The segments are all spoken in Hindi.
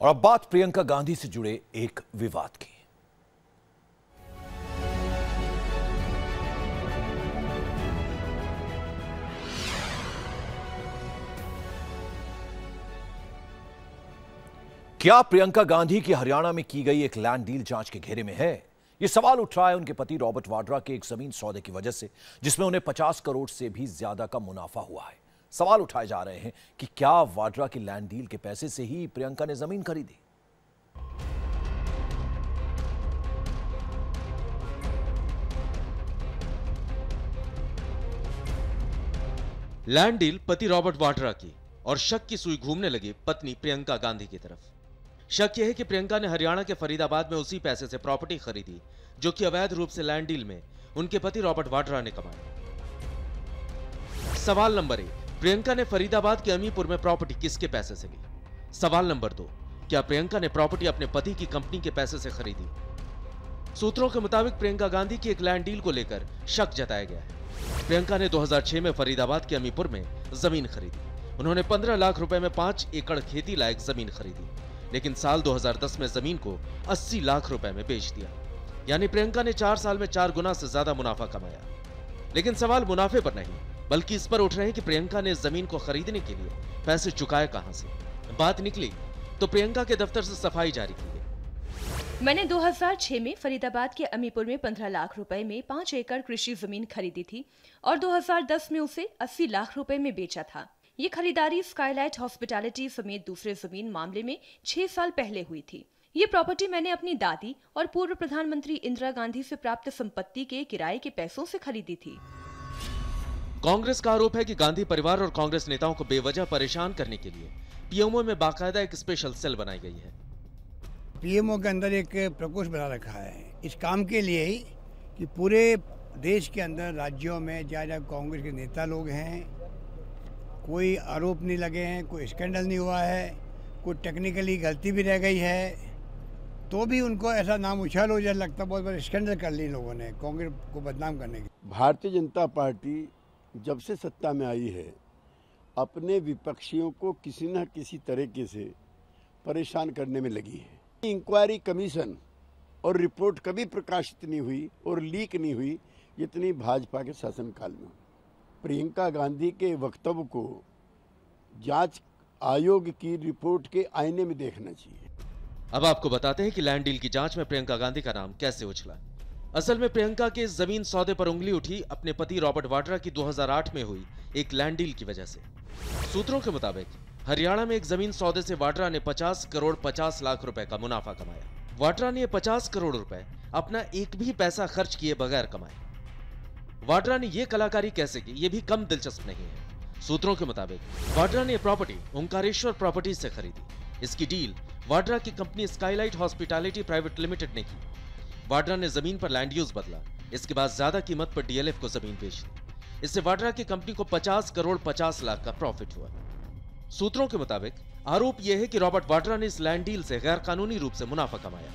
और अब बात प्रियंका गांधी से जुड़े एक विवाद की। क्या प्रियंका गांधी की हरियाणा में की गई एक लैंड डील जांच के घेरे में है? यह सवाल उठ रहा है उनके पति रॉबर्ट वाड्रा के एक जमीन सौदे की वजह से, जिसमें उन्हें 50 करोड़ से भी ज्यादा का मुनाफा हुआ है। सवाल उठाए जा रहे हैं कि क्या वाड्रा की लैंड डील के पैसे से ही प्रियंका ने जमीन खरीदी? लैंड डील पति रॉबर्ट वाड्रा की, और शक की सुई घूमने लगी पत्नी प्रियंका गांधी की तरफ। शक यह है कि प्रियंका ने हरियाणा के फरीदाबाद में उसी पैसे से प्रॉपर्टी खरीदी जो कि अवैध रूप से लैंड डील में उनके पति रॉबर्ट वाड्रा ने कमाई। सवाल नंबर 1, प्रियंका ने फरीदाबाद के अमीपुर में प्रॉपर्टी किसके पैसे से ली? सवाल नंबर 2, क्या प्रियंका ने प्रॉपर्टी अपने पति की कंपनी के पैसे से खरीदी? सूत्रों के मुताबिक प्रियंका गांधी की एक लैंड डील को लेकर शक जताया गया है। प्रियंका ने 2006 में फरीदाबाद के अमीपुर में जमीन खरीदी। उन्होंने 15 लाख रुपए में 5 एकड़ खेती लायक जमीन खरीदी, लेकिन साल 2010 में जमीन को 80 लाख रुपए में बेच दिया। यानी प्रियंका ने 4 साल में 4 गुना से ज्यादा मुनाफा कमाया। लेकिन सवाल मुनाफे पर नहीं, बल्कि इस पर उठ रहे हैं कि प्रियंका ने जमीन को खरीदने के लिए पैसे चुकाए कहां से। बात निकली तो प्रियंका के दफ्तर से सफाई जारी की गई। मैंने 2006 में फरीदाबाद के अमीपुर में 15 लाख रुपए में 5 एकड़ कृषि जमीन खरीदी थी और 2010 में उसे 80 लाख रुपए में बेचा था। ये खरीदारी स्काईलाइट हॉस्पिटैलिटी समेत दूसरे जमीन मामले में 6 साल पहले हुई थी। ये प्रॉपर्टी मैंने अपनी दादी और पूर्व प्रधानमंत्री इंदिरा गांधी से प्राप्त संपत्ति के किराए के पैसों से खरीदी थी। कांग्रेस का आरोप है कि गांधी परिवार और कांग्रेस नेताओं को बेवजह परेशान करने के लिए पीएमओ में बाकायदा एक स्पेशल सेल बनाई गई है। पीएमओ के अंदर एक प्रकोष्ठ बना रखा है इस काम के लिए ही कि पूरे देश के अंदर राज्यों में जहाँ कांग्रेस के नेता लोग हैं, कोई आरोप नहीं लगे हैं, कोई स्कैंडल नहीं हुआ है, कोई टेक्निकली गलती भी रह गई है, तो भी उनको ऐसा नाम उछाल हो जाए, लगता बहुत बड़ा स्कैंडल कर ली लोगों ने कांग्रेस को बदनाम करने की। भारतीय जनता पार्टी जब से सत्ता में आई है, अपने विपक्षियों को किसी न किसी तरीके से परेशान करने में लगी है। इंक्वायरी कमीशन और रिपोर्ट कभी प्रकाशित नहीं हुई और लीक नहीं हुई जितनी भाजपा के शासनकाल में। प्रियंका गांधी के वक्तव्य को जांच आयोग की रिपोर्ट के आईने में देखना चाहिए। अब आपको बताते हैं कि लैंड डील की जांच में प्रियंका गांधी का नाम कैसे उछला। असल में प्रियंका के जमीन सौदे पर उंगली उठी अपने पति रॉबर्ट वाड्रा की 2008 में हुई एक लैंड डील की वजह से। सूत्रों के मुताबिक हरियाणा में एक जमीन सौदे से वाड्रा ने 50 करोड़ 50 लाख रुपए का मुनाफा कमाया। वाड्रा ने 50 करोड़ रुपए अपना एक भी पैसा खर्च किए बगैर कमाए। वाड्रा ने यह कलाकारी कैसे की, यह भी कम दिलचस्प नहीं है। सूत्रों के मुताबिक वाड्रा ने प्रॉपर्टी ओंकारेश्वर प्रॉपर्टीज से खरीदी। इसकी डील वाड्रा की company Skylight hospitality private limited ने की। वाड्रा ने जमीन पर लैंड यूज बदला, इसके बाद ज्यादा कीमत पर डीएलएफ को जमीन बेच दी। इससे वाड्रा की कंपनी को 50 करोड़ 50 लाख का प्रॉफिट हुआ। सूत्रों के मुताबिक आरोप यह है कि रॉबर्ट वाड्रा ने इस लैंड डील से गैर कानूनी रूप से मुनाफा कमाया।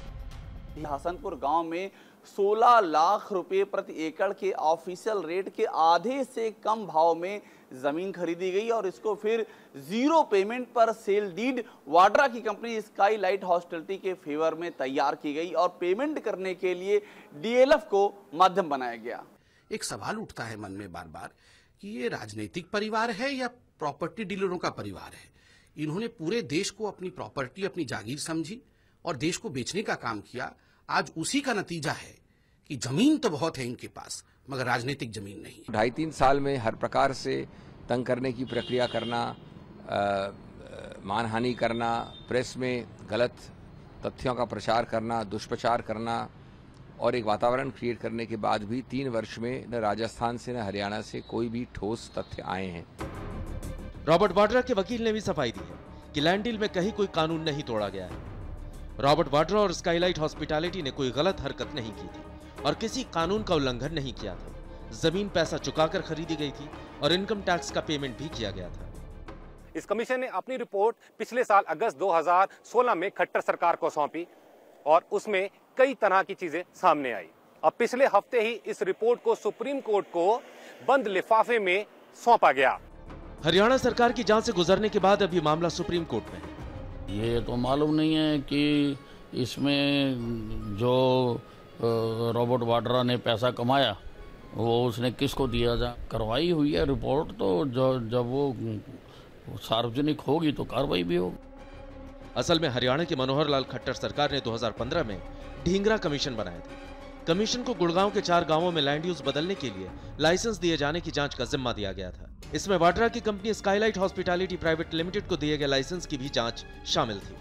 हसनपुर गांव में 16 लाख रुपए प्रति एकड़ के ऑफिशियल रेट के आधे से कम भाव में जमीन खरीदी गई और इसको फिर 0 पेमेंट पर सेल डीड वाड्रा की कंपनी स्काईलाइट हॉस्पिटैलिटी के फेवर में तैयार की गई और पेमेंट करने के लिए डीएलएफ को माध्यम बनाया गया। एक सवाल उठता है मन में बार बार कि ये राजनीतिक परिवार है या प्रॉपर्टी डीलरों का परिवार है। इन्होंने पूरे देश को अपनी प्रॉपर्टी, अपनी जागीर समझी और देश को बेचने का काम किया। आज उसी का नतीजा है कि जमीन तो बहुत है इनके पास, मगर राजनीतिक जमीन नहीं। 2.5-3 साल में हर प्रकार से तंग करने की प्रक्रिया करना, मानहानि करना, प्रेस में गलत तथ्यों का प्रचार करना, दुष्प्रचार करना और एक वातावरण क्रिएट करने के बाद भी 3 वर्ष में न राजस्थान से न हरियाणा से कोई भी ठोस तथ्य आए हैं। रॉबर्ट वाड्रा के वकील ने भी सफाई दी है कि लैंड डील में कहीं कोई कानून नहीं तोड़ा गया है। रॉबर्ट वाड्रा और स्काईलाइट हॉस्पिटैलिटी ने कोई गलत हरकत नहीं की थी और किसी कानून का उल्लंघन नहीं किया था। जमीन पैसा चुकाकर खरीदी गई थी और इनकम टैक्स का पेमेंट भी किया गया था। इस कमीशन ने अपनी रिपोर्ट पिछले साल अगस्त 2016 में खट्टर सरकार को सौंपी और उसमें कई तरह की चीजें सामने आई। अब पिछले हफ्ते ही इस रिपोर्ट को सुप्रीम कोर्ट को बंद लिफाफे में सौंपा गया। हरियाणा सरकार की जांच से गुजरने के बाद अभी मामला सुप्रीम कोर्ट में है। ये तो मालूम नहीं है कि इसमें जो रॉबर्ट वाड्रा ने पैसा कमाया वो उसने किसको दिया जा करवाई हुई है रिपोर्ट, तो जब वो सार्वजनिक होगी तो कार्रवाई भी होगी। असल में हरियाणा की मनोहर लाल खट्टर सरकार ने 2015 में ढींगरा कमीशन बनाया था। कमीशन को गुड़गांव के 4 गांवों में लैंड यूज बदलने के लिए लाइसेंस दिए जाने की जांच का जिम्मा दिया गया था। इसमें वाड्रा की company Skylight hospitality private limited को दिए गए लाइसेंस की भी जांच शामिल थी।